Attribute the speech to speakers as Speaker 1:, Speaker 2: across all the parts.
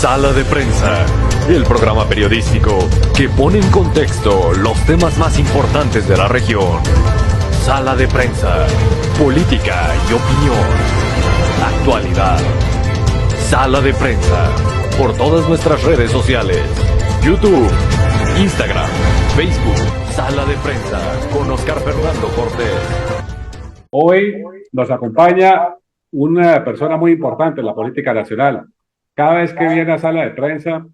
Speaker 1: Sala de Prensa, el programa periodístico que pone en contexto los temas más importantes de la región. Sala de Prensa, política y opinión. Actualidad. Sala de Prensa, por todas nuestras redes sociales. YouTube, Instagram, Facebook. Sala de Prensa, con Oscar Fernando Cortés.
Speaker 2: Hoy nos acompaña una persona muy importante en la política nacional. Cada vez que viene a Sala de Prensa,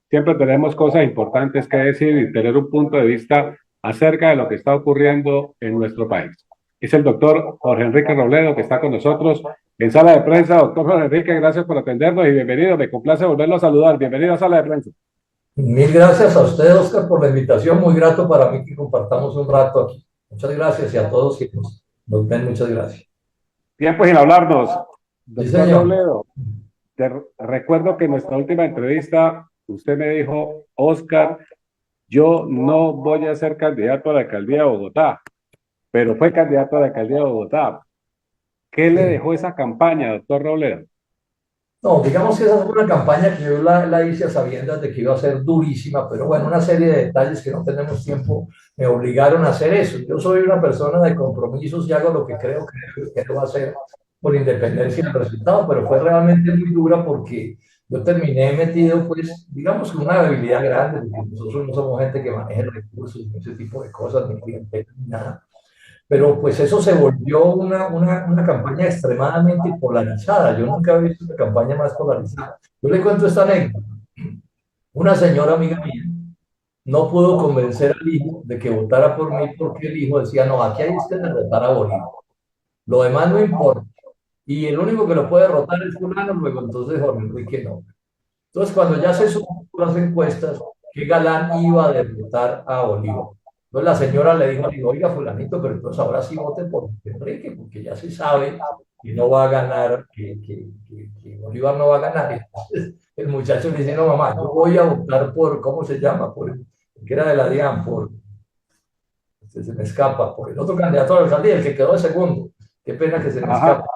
Speaker 2: siempre tenemos cosas importantes que decir y tener un punto de vista acerca de lo que está ocurriendo en nuestro país. Es el doctor Jorge Enrique Robledo, que está con nosotros en Sala de Prensa. Doctor Jorge Enrique, gracias por atendernos y bienvenido. Me complace volverlo a saludar. Bienvenido a Sala de Prensa.
Speaker 3: Mil gracias a usted, Oscar, por la invitación. Muy grato para mí que compartamos un rato aquí. Muchas gracias y a todos que nos ven, muchas gracias.
Speaker 2: Tiempo sin hablarnos.
Speaker 3: Sí,
Speaker 2: Doctor
Speaker 3: señor.
Speaker 2: Robledo, recuerdo que en nuestra última entrevista usted me dijo: Oscar, yo no voy a ser candidato a la alcaldía de Bogotá, pero fue candidato a la alcaldía de Bogotá. ¿Qué le dejó esa campaña, doctor Robledo?
Speaker 3: No, digamos que esa fue una campaña que yo la hice a sabiendas de que iba a ser durísima, pero bueno, una serie de detalles que no tenemos tiempo me obligaron a hacer eso. Yo soy una persona de compromisos y hago lo que creo que debo hacer por independencia del resultado, pero fue realmente muy dura porque yo terminé metido, pues, digamos, con una debilidad grande, porque nosotros no somos gente que maneje recursos, ni ese tipo de cosas, ni clientela, ni nada. Pero pues eso se volvió una campaña extremadamente polarizada. Yo nunca he visto una campaña más polarizada. Yo le cuento esta anécdota. Una señora amiga mía no pudo convencer al hijo de que votara por mí porque el hijo decía: no, aquí hay que derrotar a Bolívar. Lo demás no importa. Y el único que lo puede derrotar es fulano, luego entonces Jorge Enrique no. Entonces cuando ya se supo las encuestas que Galán iba a derrotar a Bolívar, entonces la señora le dijo: oiga, fulanito, pero entonces ahora sí vote por Enrique, porque ya se sabe que no va a ganar, que Bolívar no va a ganar. Entonces el muchacho le dice: no, mamá, yo voy a votar por, ¿cómo se llama? Por el que era de la DIAN, se me escapa, por el otro candidato a la alcaldía, el que quedó de segundo. Qué pena que se me escapa.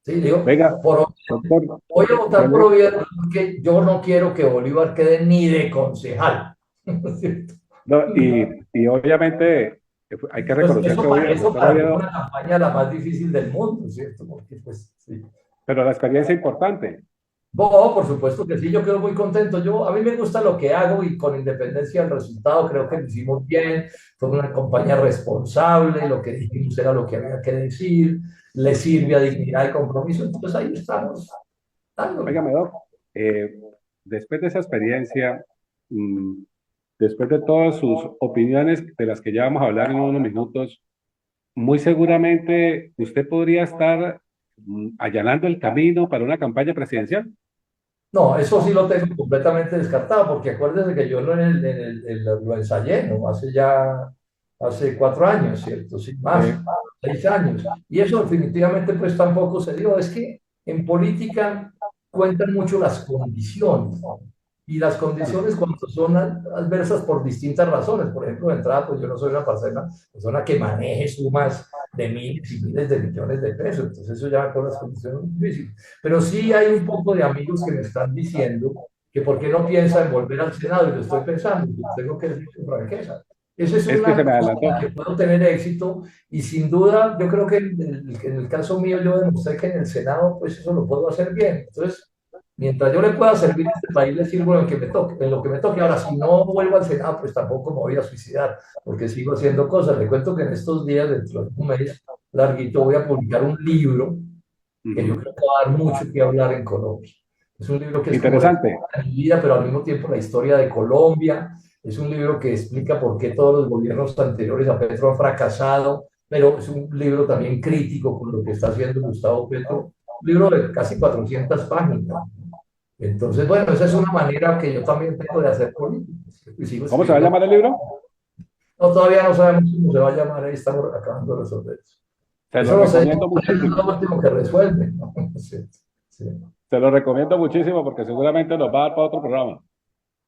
Speaker 3: Sí, digo,
Speaker 2: Venga,
Speaker 3: doctor, voy a votar por Oviedo porque yo no quiero que Bolívar quede ni de concejal.
Speaker 2: no, y obviamente hay que
Speaker 3: Pues
Speaker 2: reconocer que
Speaker 3: eso para mí fue una campaña la más difícil del mundo, ¿cierto? Porque, pues, sí.
Speaker 2: pero la experiencia es importante.
Speaker 3: No, por supuesto que sí, yo quedo muy contento. A mí me gusta lo que hago y con independencia del resultado creo que lo hicimos bien. Fue una campaña responsable, lo que dijimos era lo que había que decir, le sirve a dignidad y compromiso, entonces ahí estamos dándole.
Speaker 2: Óigame, Doc, después de esa experiencia, después de todas sus opiniones de las que ya vamos a hablar en unos minutos, muy seguramente usted podría estar allanando el camino para una campaña presidencial.
Speaker 3: No, eso sí lo tengo completamente descartado, porque acuérdense que yo lo ensayé, ¿no? Hace 4 años, ¿cierto? Sí, más, 6 años. Y eso definitivamente pues tampoco se dio. Es que en política cuentan mucho las condiciones, ¿no? Y las condiciones cuando son adversas por distintas razones. Por ejemplo, de entrada, pues yo no soy una persona que maneje sumas de miles y miles de millones de pesos. Entonces eso ya con las condiciones muy difíciles. Pero sí hay un poco de amigos que me están diciendo que por qué no piensa en volver al Senado, y lo estoy pensando, y tengo que decir con franqueza. Esa es
Speaker 2: Es que se me
Speaker 3: una cosa
Speaker 2: adelantó.
Speaker 3: en la que puedo tener éxito y sin duda yo creo que en el caso mío yo demostré que en el Senado pues eso lo puedo hacer bien. Entonces, mientras yo le pueda servir a este país, le sirvo en lo que me toque, en lo que me toque. Ahora, si no vuelvo al Senado, pues tampoco me voy a suicidar, porque sigo haciendo cosas. Le cuento que en estos días, dentro de un mes larguito, voy a publicar un libro que yo creo que va a dar mucho que hablar en Colombia. Es un libro que es como
Speaker 2: Interesante.
Speaker 3: de mi vida, pero al mismo tiempo la historia de Colombia. Es un libro que explica por qué todos los gobiernos anteriores a Petro han fracasado, pero es un libro también crítico con lo que está haciendo Gustavo Petro. Un libro de casi 400 páginas. Entonces, bueno, esa es una manera que yo también tengo de hacer política.
Speaker 2: ¿Cómo se va a llamar el libro?
Speaker 3: No, todavía no sabemos cómo se va a llamar, ahí estamos acabando de resolver eso.
Speaker 2: Se
Speaker 3: Eso
Speaker 2: lo
Speaker 3: no sé,
Speaker 2: recomiendo
Speaker 3: es lo
Speaker 2: muchísimo.
Speaker 3: último que resuelve, ¿no? Sí, sí.
Speaker 2: Se lo recomiendo muchísimo porque seguramente nos va a dar para otro programa.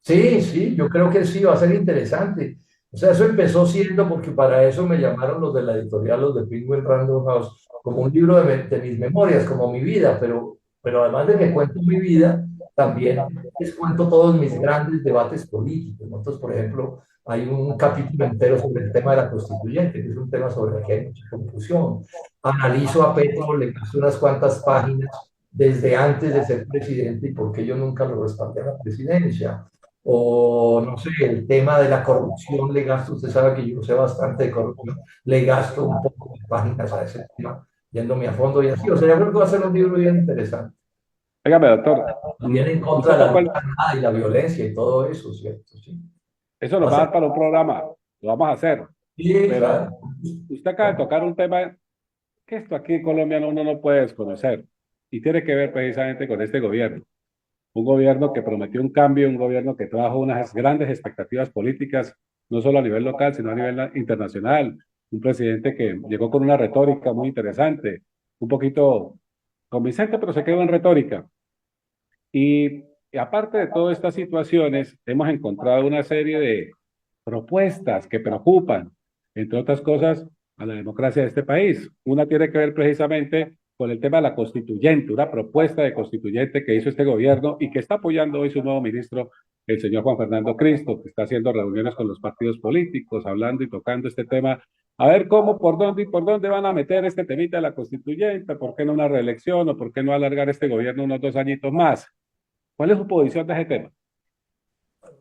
Speaker 3: Sí, sí, yo creo que sí, va a ser interesante. O sea, eso empezó siendo porque para eso me llamaron los de la editorial, los de Penguin Random House, como un libro de mis memorias, como mi vida, pero además de que cuento mi vida, también les cuento todos mis grandes debates políticos. Nosotros, por ejemplo, hay un capítulo entero sobre el tema de la constituyente, que es un tema sobre el que hay mucha confusión. Analizo a Petro, le puse unas cuantas páginas desde antes de ser presidente y por qué yo nunca lo respaldé a la presidencia. O, no sé, el tema de la corrupción, le gasto, usted sabe que yo sé bastante de corrupción, le gasto un poco de páginas a ese tema, yéndome a fondo y así. O sea, yo creo que va a ser un libro bien interesante.
Speaker 2: Óigame, doctor,
Speaker 3: Viene en contra
Speaker 2: usted
Speaker 3: de la
Speaker 2: tocó
Speaker 3: lucha armada y la violencia y todo eso, ¿cierto? Sí.
Speaker 2: eso
Speaker 3: Va
Speaker 2: nos
Speaker 3: a
Speaker 2: va a
Speaker 3: ser-
Speaker 2: dar para un programa, lo vamos a hacer,
Speaker 3: Sí,
Speaker 2: pero
Speaker 3: claro.
Speaker 2: usted acaba de tocar un tema que esto aquí en Colombia uno no puede desconocer y tiene que ver precisamente con este gobierno. Un gobierno que prometió un cambio, un gobierno que trajo unas grandes expectativas políticas, no solo a nivel local, sino a nivel internacional. Un presidente que llegó con una retórica muy interesante, un poquito convincente, pero se quedó en retórica. Y aparte de todas estas situaciones, hemos encontrado una serie de propuestas que preocupan, entre otras cosas, a la democracia de este país. Una tiene que ver precisamente con el tema de la constituyente, una propuesta de constituyente que hizo este gobierno y que está apoyando hoy su nuevo ministro, el señor Juan Fernando Cristo, que está haciendo reuniones con los partidos políticos, hablando y tocando este tema, a ver cómo, por dónde van a meter este temita de la constituyente, por qué no una reelección o por qué no alargar este gobierno unos 2 añitos más. ¿Cuál es su posición de ese tema?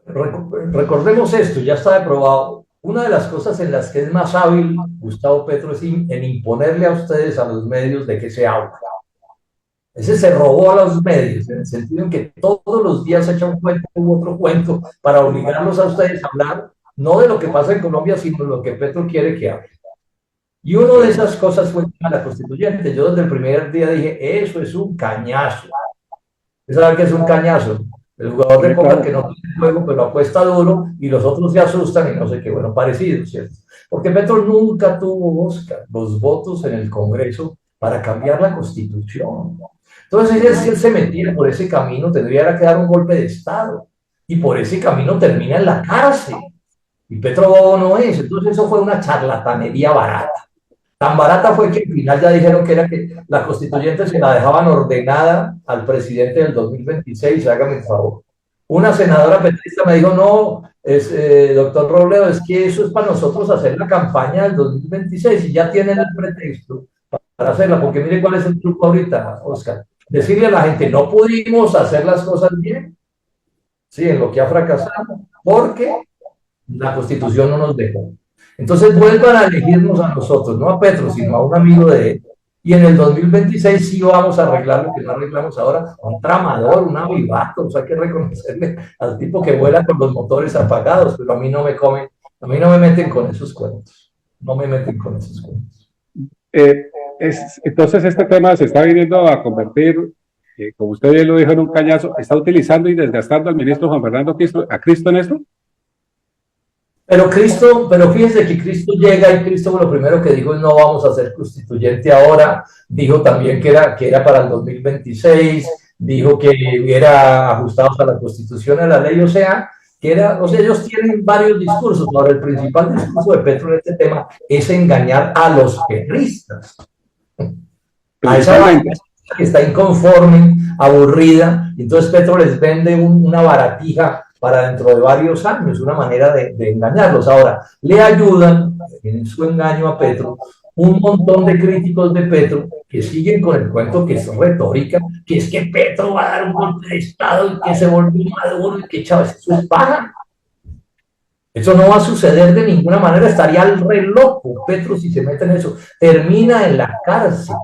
Speaker 3: Recordemos esto, ya está aprobado. Una de las cosas en las que es más hábil Gustavo Petro es en imponerle a ustedes, a los medios, de que se habla. Ese se robó a los medios, en el sentido en que todos los días echa un cuento u otro cuento para obligarlos a ustedes a hablar, no de lo que pasa en Colombia, sino de lo que Petro quiere que hable. Y una de esas cosas fue la constituyente. Yo desde el primer día dije, eso es un cañazo. ¿Usted sabe qué es un cañazo? El jugador de
Speaker 2: Sí,
Speaker 3: póker
Speaker 2: claro.
Speaker 3: que no tiene juego, pero apuesta duro y los otros se asustan y no sé qué, bueno, parecido, ¿cierto? Porque Petro nunca tuvo, Oscar, los votos en el Congreso para cambiar la Constitución. Entonces, si él se metiera por ese camino, tendría que dar un golpe de Estado. Y por ese camino termina en la cárcel. Y Petro Bobo no es. Entonces, eso fue una charlatanería barata. Tan barata fue que al final ya dijeron que era que la constituyente se la dejaban ordenada al presidente del 2026, hágame el favor. Una senadora petrista me dijo, no, doctor Robledo, es que eso es para nosotros hacer la campaña del 2026 y ya tienen el pretexto para hacerla, porque mire cuál es el truco ahorita, Oscar. Decirle a la gente, no pudimos hacer las cosas bien, sí, en lo que ha fracasado, porque la constitución no nos dejó. Entonces vuelvan a elegirnos a nosotros, no a Petro, sino a un amigo de él. Y en el 2026 sí vamos a arreglar lo que no arreglamos ahora, un tramador, un avivato, o sea, hay que reconocerle al tipo que vuela con los motores apagados, pero a mí no me comen, a mí no me meten con esos cuentos, no me meten con esos cuentos.
Speaker 2: Eh, entonces este tema se está viniendo a convertir, como usted bien lo dijo, en un cañazo. ¿Está utilizando y desgastando al ministro Juan Fernando Cristo, a Cristo en esto?
Speaker 3: Pero fíjense que Cristo llega y Cristo lo primero que dijo es no vamos a ser constituyente ahora, dijo también que era para el 2026, dijo que era ajustados a la constitución, a la ley, o sea, ellos tienen varios discursos. Ahora, el principal discurso de Petro en este tema es engañar a los petristas, a esa que está inconforme, aburrida, y entonces Petro les vende una baratija para dentro de varios años, una manera de engañarlos. Ahora, le ayudan en su engaño a Petro un montón de críticos de Petro que siguen con el cuento que es retórica, que es que Petro va a dar un golpe de Estado y que se volvió Maduro y que Chávez, eso es paja. Eso no va a suceder de ninguna manera, estaría al re loco Petro si se mete en eso. Termina en la cárcel,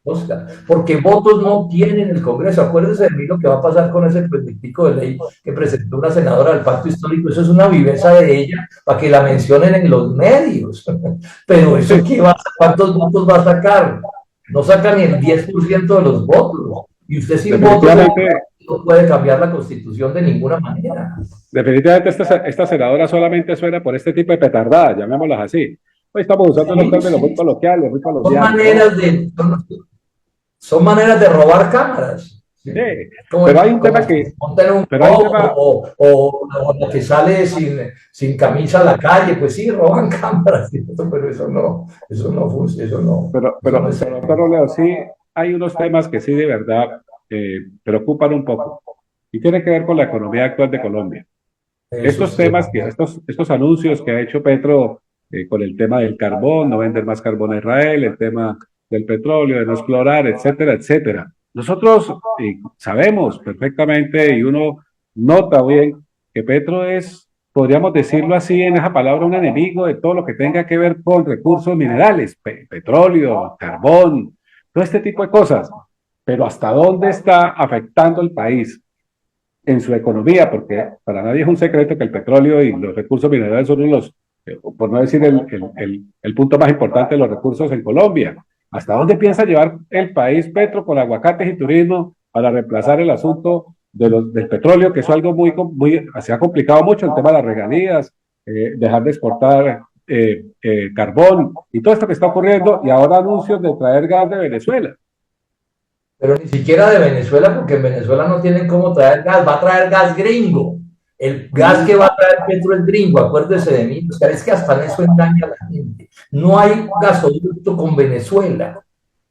Speaker 3: Oscar, porque votos no tienen el Congreso. Acuérdense de mí lo que va a pasar con ese proyectico de ley que presentó una senadora del Pacto Histórico. Eso es una viveza de ella para que la mencionen en los medios. Pero eso ¿qué va? ¿Cuántos votos va a sacar? No saca ni el 10% de los votos. Y usted sin votos no puede cambiar la Constitución de ninguna manera.
Speaker 2: Definitivamente esta senadora solamente suena por este tipo de petardadas, llamémoslas así. Hoy estamos usando unos términos muy coloquiales, muy colombianos.
Speaker 3: Son maneras de robar cámaras.
Speaker 2: Sí, pero hay un tema que...
Speaker 3: O que sale sin camisa a la calle, pues sí, roban cámaras, pero eso no funciona, eso no.
Speaker 2: Pero doctor Robledo, sí hay unos temas que sí de verdad preocupan un poco. y tiene que ver con la economía actual de Colombia.
Speaker 3: Eso
Speaker 2: Estos
Speaker 3: sí.
Speaker 2: temas, estos anuncios que ha hecho Petro con el tema del carbón, no vender más carbón a Israel, el tema del petróleo, de no explorar, etcétera, etcétera. Nosotros sabemos perfectamente y uno nota bien que Petro es, podríamos decirlo así en esa palabra, un enemigo de todo lo que tenga que ver con recursos minerales, petróleo, carbón, todo este tipo de cosas. Pero ¿hasta dónde está afectando el país en su economía? Porque para nadie es un secreto que el petróleo y los recursos minerales son uno de los, por no decir el punto más importante de los recursos en Colombia. ¿Hasta dónde piensa llevar el país Petro con aguacates y turismo para reemplazar el asunto del petróleo, que es algo se ha complicado mucho el tema de las regalías, dejar de exportar carbón y todo esto que está ocurriendo, y ahora anuncios de traer gas de Venezuela?
Speaker 3: Pero ni siquiera de Venezuela, porque en Venezuela no tienen cómo traer gas, va a traer gas gringo. El gas que va a traer Petro es gringo, acuérdese de mí, es que hasta en eso engaña a la gente. No hay gasoducto con Venezuela.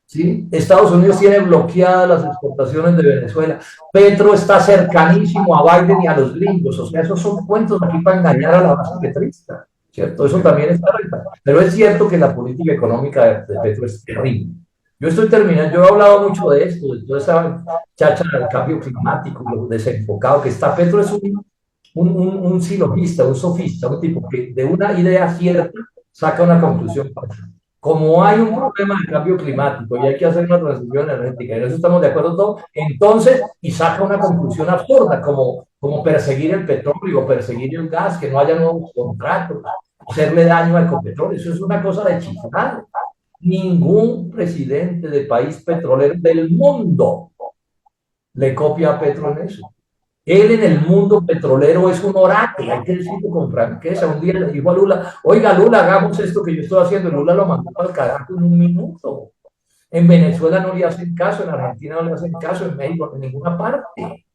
Speaker 3: ¿Sí? Estados Unidos tiene bloqueadas las exportaciones de Venezuela. Petro está cercanísimo a Biden y a los gringos. O sea, esos son cuentos aquí para engañar a la base petrista, ¿cierto? Eso también está verdad. Pero es cierto que la política económica de Petro es terrible. Yo estoy terminando, yo he hablado mucho de esto, de toda esa chacha del cambio climático, lo desenfocado que está. Petro es un silogista, un sofista, un tipo que de una idea cierta saca una conclusión falsa. Como hay un problema de cambio climático y hay que hacer una transición energética, y en eso estamos de acuerdo todos, entonces, y saca una conclusión absurda, como perseguir el petróleo, perseguir el gas, que no haya nuevos contratos, hacerle daño al petróleo. Eso es una cosa de chiflado. Ningún presidente de país petrolero del mundo le copia a Petro en eso. Él en el mundo petrolero es un oráculo, hay que decirlo con franqueza. Un día le dijo a Lula, oiga Lula, hagamos esto que yo estoy haciendo. Y Lula lo mandó al carajo en un minuto. En Venezuela no le hacen caso, en Argentina no le hacen caso, en México, en ninguna parte.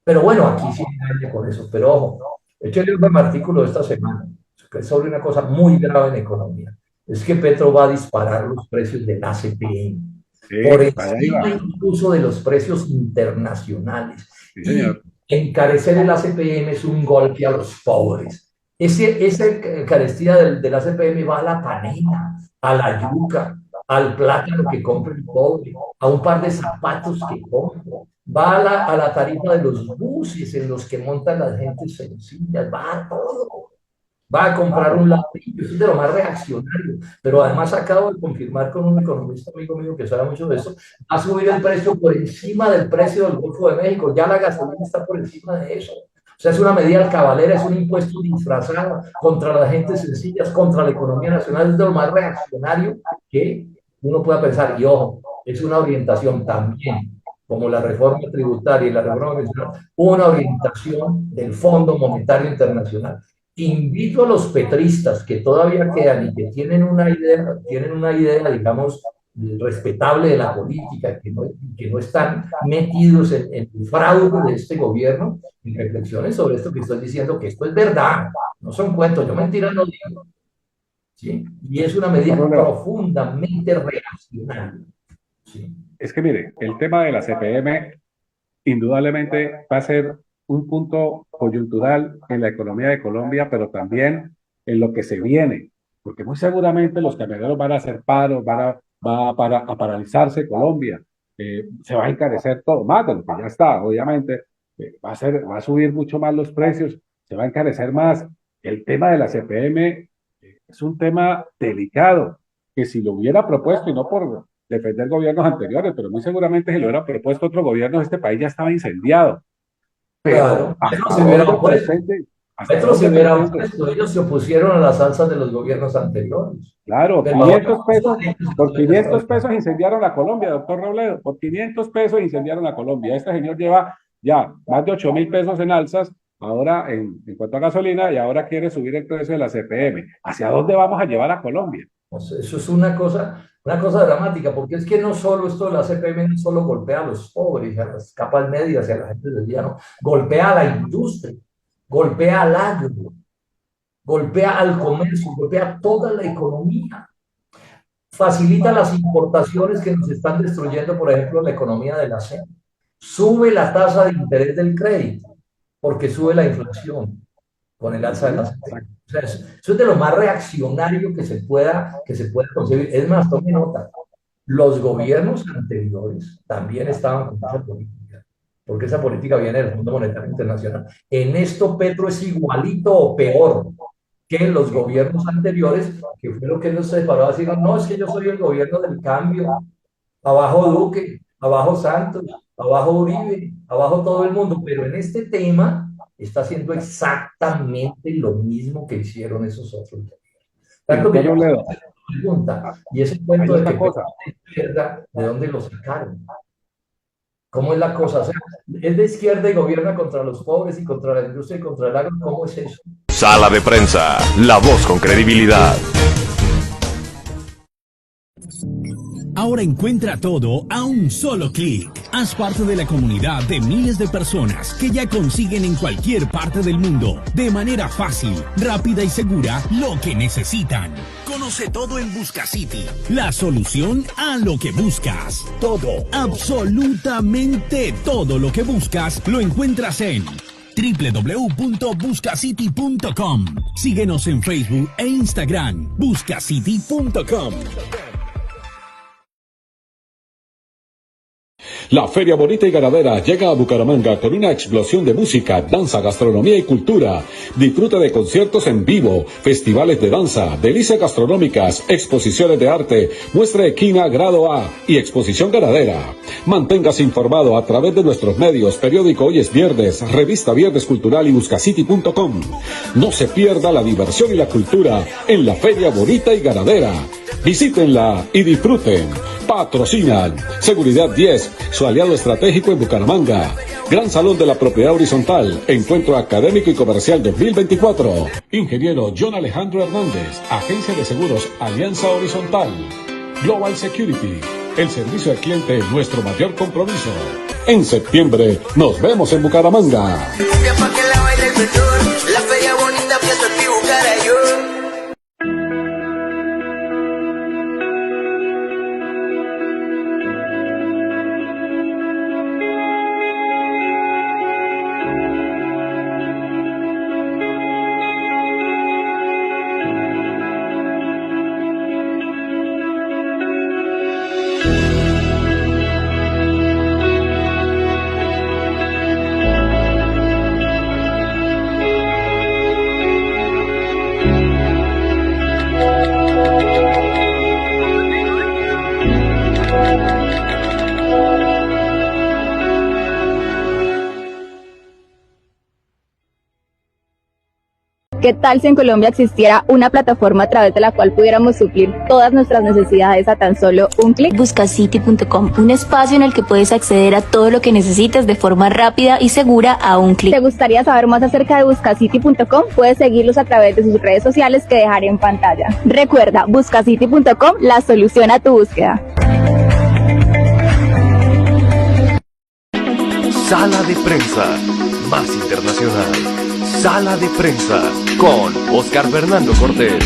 Speaker 3: Pero bueno, aquí sí hay con eso. Pero ojo, échale un artículo de esta semana, que es sobre una cosa muy grave en economía. Es que Petro va a disparar los precios del ACPM, por encima incluso de los precios internacionales.
Speaker 2: Sí, señor.
Speaker 3: Y encarecer el ACPM es un golpe a los pobres. Esa carestía del ACPM va a la panela, a la yuca, al plátano que compra el pobre, a un par de zapatos que compra, va a la tarifa de los buses en los que montan las gentes sencillas, va a todo. Va a comprar un ladrillo, eso es de lo más reaccionario. Pero además acabo de confirmar con un economista amigo mío que sabe mucho de eso, va a subir el precio por encima del precio del Golfo de México. Ya la gasolina está por encima de eso. O sea, es una medida alcabalera, es un impuesto disfrazado contra las gentes sencillas, contra la economía nacional. Es de lo más reaccionario que uno pueda pensar. Y ojo, es una orientación también, como la reforma tributaria y la reforma fiscal, una orientación del Fondo Monetario Internacional. Invito a los petristas que todavía quedan y que tienen una idea, digamos, respetable de la política, que no están metidos en el fraude de este gobierno, y reflexiones sobre esto que estoy diciendo, que esto es verdad, no son cuentos, yo mentiras no digo, ¿sí? Y es una medida profundamente reaccionaria, ¿sí?
Speaker 2: Es que mire, el tema de la CPM indudablemente va a ser un punto coyuntural en la economía de Colombia, pero también en lo que se viene, porque muy seguramente los camioneros van a hacer paros, a paralizarse Colombia, se va a encarecer todo más de lo que ya está, obviamente, va a subir mucho más los precios, se va a encarecer más. El tema de la CPM es un tema delicado, que si lo hubiera propuesto, y no por defender gobiernos anteriores, pero muy seguramente si lo hubiera propuesto otro gobierno, este país ya estaba incendiado.
Speaker 3: Claro,
Speaker 2: Pero
Speaker 3: Petro se hubiera opuesto, ellos se opusieron a las salsas de los gobiernos anteriores.
Speaker 2: Claro,
Speaker 3: Pero
Speaker 2: 500 pesos, por 500 pesos incendiaron la Colombia, doctor Robledo, por 500 pesos incendiaron la Colombia. Este señor lleva ya más de 8.000 pesos en alzas, ahora en cuanto a gasolina, y ahora quiere subir el precio de la CPM. ¿Hacia dónde vamos a llevar a Colombia?
Speaker 3: Eso es una cosa dramática, porque es que no solo esto de la CPM no solo golpea a los pobres, a las capas medias y a la gente del día, no, golpea a la industria, golpea al agro, golpea al comercio, golpea toda la economía, facilita las importaciones que nos están destruyendo, por ejemplo, la economía del acero. sube la tasa de interés del crédito, porque sube la inflación con el alza de las tasas. O sea, eso es de lo más reaccionario que se pueda concebir. Es más, tome nota, los gobiernos anteriores también estaban con esa política, porque esa política viene del Fondo Monetario Internacional. En esto Petro es igualito o peor que los gobiernos anteriores, que fue lo que nos separó a decir, no, es que yo soy el gobierno del cambio, abajo Duque, abajo Santos, abajo Uribe, abajo todo el mundo, pero en este tema está haciendo exactamente lo mismo que hicieron esos otros. Tanto que yo le pregunta, y ese cuento de que cosa izquierda, ¿de dónde lo sacaron? ¿Cómo es la cosa? O sea, es de izquierda y gobierna contra los pobres y contra la industria y contra el agro. ¿Cómo es eso?
Speaker 1: Sala de Prensa, la voz con credibilidad.
Speaker 4: Ahora encuentra todo a un solo clic. Haz parte de la comunidad de miles de personas que ya consiguen en cualquier parte del mundo, de manera fácil, rápida y segura, lo que necesitan. Conoce todo en Buscacity, la solución a lo que buscas. Todo, absolutamente todo lo que buscas, lo encuentras en www.buscacity.com. Síguenos en Facebook e Instagram, buscacity.com.
Speaker 5: La Feria Bonita y Ganadera llega a Bucaramanga con una explosión de música, danza, gastronomía y cultura. Disfruta de conciertos en vivo, festivales de danza, delicias gastronómicas, exposiciones de arte, muestra equina grado A y exposición ganadera. Manténgase informado a través de nuestros medios, periódico Hoy es Viernes, revista Viernes Cultural y buscacity.com. No se pierda la diversión y la cultura en la Feria Bonita y Ganadera. Visítenla y disfruten. Patrocinan Seguridad 10, su aliado estratégico en Bucaramanga. Gran Salón de la Propiedad Horizontal, Encuentro Académico y Comercial 2024. Ingeniero John Alejandro Hernández, Agencia de Seguros Alianza Horizontal. Global Security, el servicio al cliente es nuestro mayor compromiso. En septiembre nos vemos en Bucaramanga.
Speaker 6: La feria bonita fiesta aquí Bucarayo.
Speaker 7: ¿Qué tal si en Colombia existiera una plataforma a través de la cual pudiéramos suplir todas nuestras necesidades a tan solo un clic?
Speaker 8: Buscacity.com, un espacio en el que puedes acceder a todo lo que necesites de forma rápida y segura a un clic.
Speaker 7: ¿Te gustaría saber más acerca de Buscacity.com? Puedes seguirlos a través de sus redes sociales que dejaré en pantalla. Recuerda, Buscacity.com, la solución a tu búsqueda.
Speaker 1: Sala de Prensa, más internacional. Sala de Prensa, con Oscar Fernando Cortés.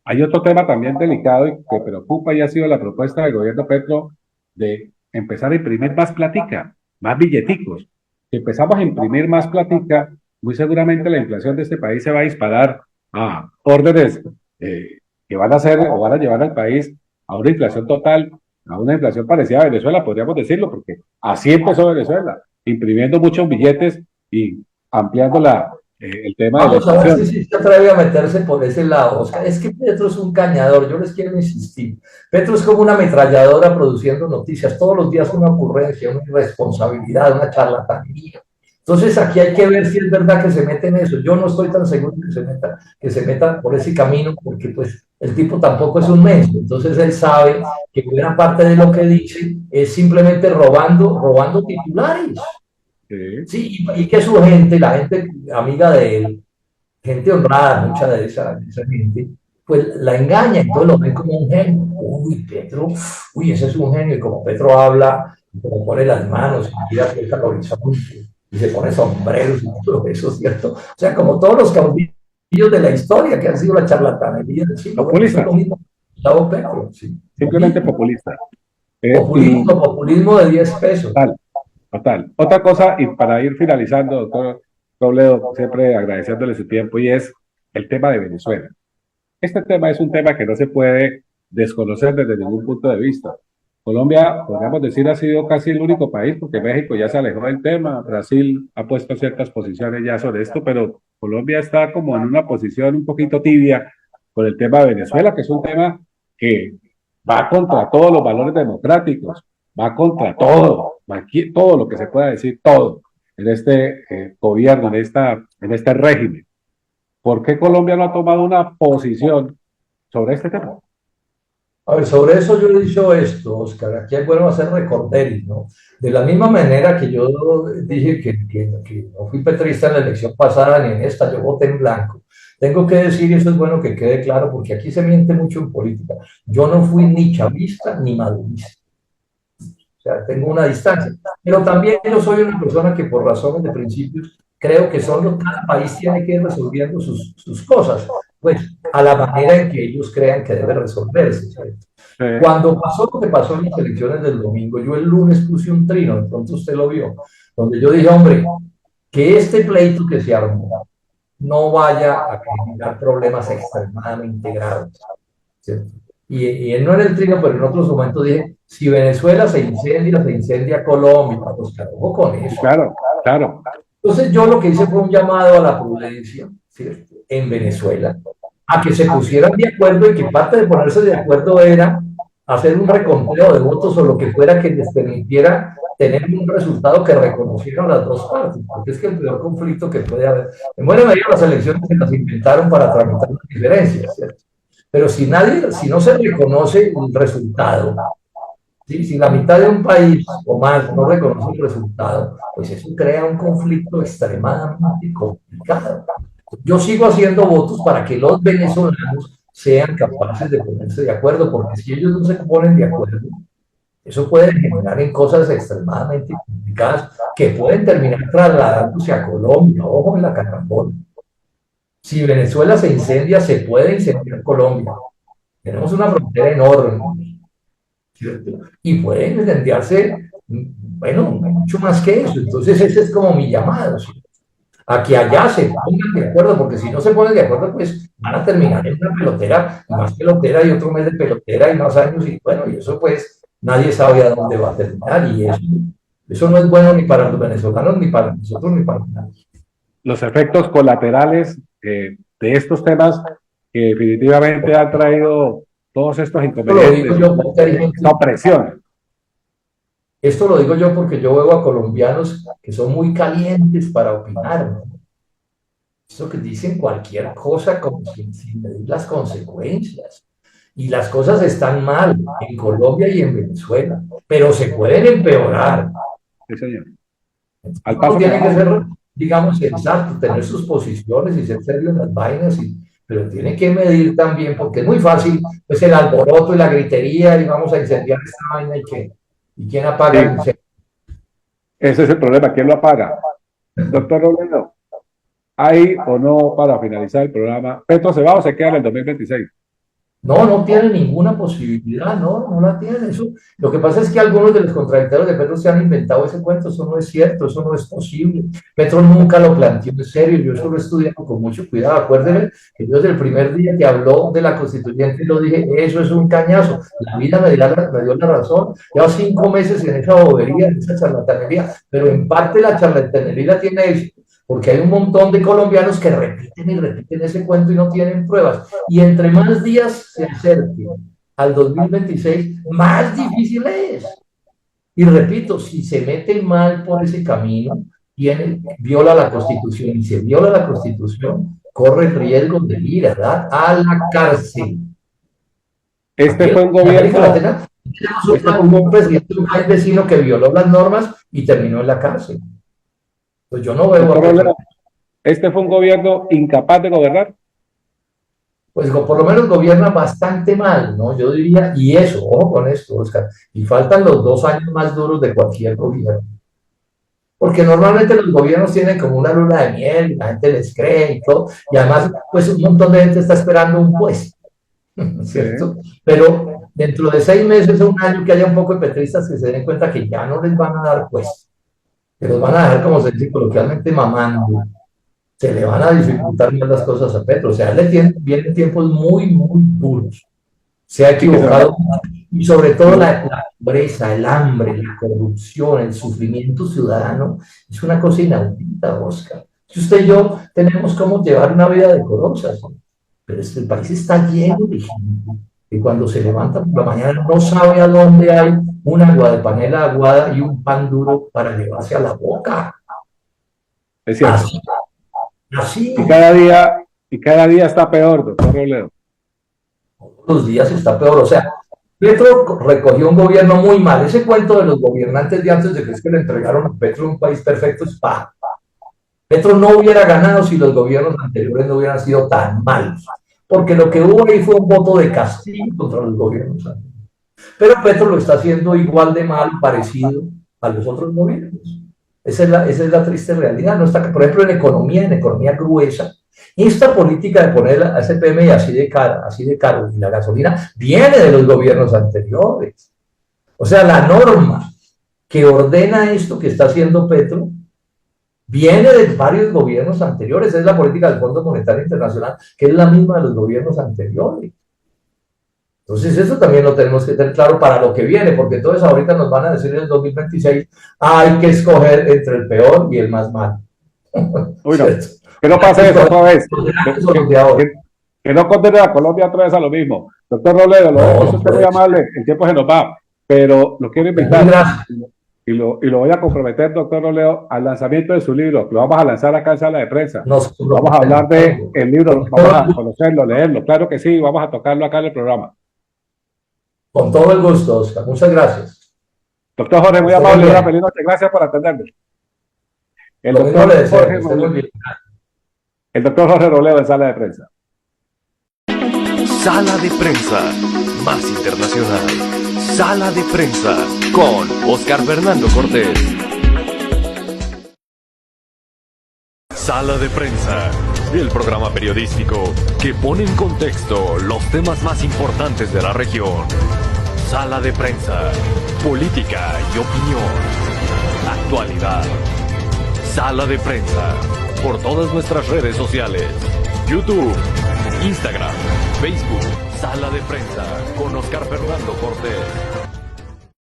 Speaker 2: Hay otro tema también delicado y que preocupa y ha sido la propuesta del gobierno Petro de empezar a imprimir más platica, más billeticos. Si empezamos a imprimir más platica, muy seguramente la inflación de este país se va a disparar a órdenes que van a hacer o van a llevar al país a una inflación total, a una inflación parecida a Venezuela, podríamos decirlo, porque así empezó Venezuela, imprimiendo muchos billetes y ampliando el tema de la inflación.
Speaker 3: Vamos a ver si se atreve a meterse por ese lado. O sea, es que Petro es un cañador, yo les quiero insistir. Petro es como una ametralladora produciendo noticias, todos los días una ocurrencia, una irresponsabilidad, una charlatanería. Entonces aquí hay que ver si es verdad que se mete en eso. Yo no estoy tan seguro que se meta por ese camino, porque pues el tipo tampoco es un menso. Entonces él sabe que buena parte de lo que dice es simplemente robando titulares. Sí, y que su gente, la gente amiga de él, gente honrada, mucha de esa gente, pues la engaña, entonces lo ven como un genio. Uy, Petro, uy, ese es un genio. Y como Petro habla, como pone las manos, y mira que el horizonte, y se pone sombreros y todo eso, ¿cierto? O sea, como todos los caudillos de la historia que han sido la charlatanería del siglo.
Speaker 2: Populista.
Speaker 3: Lo mismo, Gustavo Petro, sí.
Speaker 2: Simplemente populista.
Speaker 3: Populismo, populismo de 10 pesos.
Speaker 2: Total, total. Otra cosa, y para ir finalizando, doctor Robledo, siempre agradeciéndole su tiempo, y es el tema de Venezuela. Este tema es un tema que no se puede desconocer desde ningún punto de vista. Colombia, podríamos decir, ha sido casi el único país, porque México ya se alejó del tema, Brasil ha puesto ciertas posiciones ya sobre esto, pero Colombia está como en una posición un poquito tibia con el tema de Venezuela, que es un tema que va contra todos los valores democráticos, va contra todo, todo lo que se pueda decir, todo, en este gobierno, en este régimen. ¿Por qué Colombia no ha tomado una posición sobre este tema?
Speaker 3: A ver, sobre eso yo he dicho esto, Oscar, aquí es bueno hacer recorderis, ¿no? De la misma manera que yo dije que no fui petrista en la elección pasada ni en esta, yo voté en blanco. Tengo que decir, y eso es bueno que quede claro, porque aquí se miente mucho en política. Yo no fui ni chavista ni madurista. O sea, tengo una distancia. Pero también yo soy una persona que por razones de principios creo que cada país tiene que ir resolviendo sus cosas, pues a la manera en que ellos crean que debe resolverse, ¿cierto? Cuando pasó lo que pasó en las elecciones del domingo, yo el lunes puse un trino, de pronto usted lo vio, donde yo dije, hombre, que este pleito que se armó no vaya a generar problemas extremadamente graves, ¿cierto? Y no en el trino, pero en otros momentos dije, si Venezuela se incendia Colombia, pues ojo con eso.
Speaker 2: Claro, claro.
Speaker 3: Entonces yo lo que hice fue un llamado a la prudencia, ¿cierto? En Venezuela, a que se pusieran de acuerdo y que parte de ponerse de acuerdo era hacer un reconteo de votos o lo que fuera que les permitiera tener un resultado que reconocieran las dos partes, porque es que el peor conflicto que puede haber, en buena medida las elecciones se las inventaron para tramitar las diferencias, ¿cierto? Pero si no se reconoce el resultado, ¿sí? Si la mitad de un país o más no reconoce el resultado, pues eso crea un conflicto extremadamente complicado. Yo sigo haciendo votos para que los venezolanos sean capaces de ponerse de acuerdo, porque si ellos no se ponen de acuerdo, eso puede generar en cosas extremadamente complicadas que pueden terminar trasladándose a Colombia. Ojo en la carambola. Si Venezuela se incendia, se puede incendiar Colombia. Tenemos una frontera enorme, ¿cierto? Y pueden incendiarse, bueno, mucho más que eso. Entonces ese es como mi llamado, ¿sí? A que allá se pongan de acuerdo, porque si no se ponen de acuerdo, pues van a terminar en una pelotera, y más pelotera y otro mes de pelotera y más años, y bueno, y eso pues nadie sabe a dónde va a terminar, y eso no es bueno ni para los venezolanos, ni para nosotros, ni para nadie.
Speaker 2: Los efectos colaterales de estos temas que definitivamente han traído todos estos inconvenientes, esta opresión.
Speaker 3: Esto lo digo yo porque yo veo a colombianos que son muy calientes para opinar, ¿no? Eso que dicen cualquier cosa como sin medir las consecuencias. Y las cosas están mal en Colombia y en Venezuela, pero se pueden empeorar.
Speaker 2: Sí, señor.
Speaker 3: Al paso tiene que ser, digamos, sensato, tener sus posiciones y ser serio en las vainas, pero tiene que medir también, porque es muy fácil, pues el alboroto y la gritería, y vamos a incendiar esta vaina ¿y quién apaga el incendio?
Speaker 2: Ese es el problema, ¿quién lo apaga? Doctor Robledo, ¿hay o no, para finalizar el programa, Petro se va o se queda en el 2026?
Speaker 3: No tiene ninguna posibilidad, no la tiene. Eso, lo que pasa es que algunos de los contradictores de Petro se han inventado ese cuento, eso no es cierto, eso no es posible. Petro nunca lo planteó en serio, yo eso lo he estudiado con mucho cuidado. Acuérdense que yo desde el primer día que habló de la constituyente lo dije, eso es un cañazo, la vida me dio la razón. Llevo 5 meses en esa bobería, en esa charlatanería, pero en parte la charlatanería tiene éxito, porque hay un montón de colombianos que repiten y repiten ese cuento y no tienen pruebas. Y entre más días se acerquen al 2026, más difícil es. Y repito, si se meten mal por ese camino, viola la Constitución. Y si viola la Constitución, corre el riesgo de ir a la cárcel.
Speaker 2: Este fue un gobierno...
Speaker 3: Tenemos un presidente de un país vecino que violó las normas y terminó en la cárcel. Pues yo no veo...
Speaker 2: ¿Este fue un gobierno incapaz de gobernar?
Speaker 3: Pues por lo menos gobierna bastante mal, ¿no? Yo diría, y eso, ojo con esto, Oscar, y faltan los 2 años más duros de cualquier gobierno. Porque normalmente los gobiernos tienen como una luna de miel, y la gente les cree y todo, y además, pues un montón de gente está esperando un puesto, ¿cierto? Pero dentro de 6 meses o un año que haya un poco de petristas que se den cuenta que ya no les van a dar puesto, que los van a dejar, como se dice coloquialmente, mamando, se le van a dificultar más las cosas a Petro. O sea, vienen tiempos muy, muy duros. Se ha equivocado, y sobre todo la pobreza, el hambre, la corrupción, el sufrimiento ciudadano, es una cosa inaudita, Oscar. Si usted y yo tenemos cómo llevar una vida decorosa, ¿sí? Pero el país está lleno de gente que cuando se levanta por la mañana no sabe a dónde hay un agua de panela aguada y un pan duro para llevarse a la boca.
Speaker 2: Es cierto.
Speaker 3: Así.
Speaker 2: Y cada día está peor, doctor Robledo.
Speaker 3: Los días está peor. O sea, Petro recogió un gobierno muy mal. Ese cuento de los gobernantes de antes de que es que le entregaron a Petro un país perfecto es paja. Petro no hubiera ganado si los gobiernos anteriores no hubieran sido tan malos. Porque lo que hubo ahí fue un voto de castigo contra los gobiernos anteriores. Pero Petro lo está haciendo igual de mal, parecido a los otros gobiernos. Esa es la triste realidad. No está, por ejemplo, en economía gruesa, esta política de poner a ese PMI así de caro, y la gasolina viene de los gobiernos anteriores. O sea, la norma que ordena esto que está haciendo Petro viene de varios gobiernos anteriores. Es la política del Fondo Monetario Internacional, que es la misma de los gobiernos anteriores. Entonces eso también lo tenemos que tener claro para lo que viene, porque entonces ahorita nos van a decir en el 2026 hay que escoger entre el peor y el más malo.
Speaker 2: Uy, no. Que no pase eso otra vez. Que no condene a Colombia otra vez a lo mismo. Doctor Robledo, es usted muy amable, el tiempo se nos va, pero lo quiero invitar y lo voy a comprometer, doctor Robledo, al lanzamiento de su libro, que lo vamos a lanzar acá en sala de prensa. Vamos a hablar del libro, vamos a conocerlo, leerlo. Claro que sí, vamos a tocarlo acá en el programa.
Speaker 3: Con todo el gusto, Oscar. Muchas gracias.
Speaker 2: Doctor Jorge, muy amable, una feliz noche. Gracias por atenderme. El doctor Jorge Robledo en sala de prensa.
Speaker 1: Sala de prensa más internacional. Sala de prensa con Oscar Fernando Cortés. Sala de prensa, el programa periodístico que pone en contexto los temas más importantes de la región. Sala de prensa, política y opinión. Actualidad. Sala de prensa, por todas nuestras redes sociales. YouTube, Instagram, Facebook. Sala de prensa con Oscar Fernando Cortés.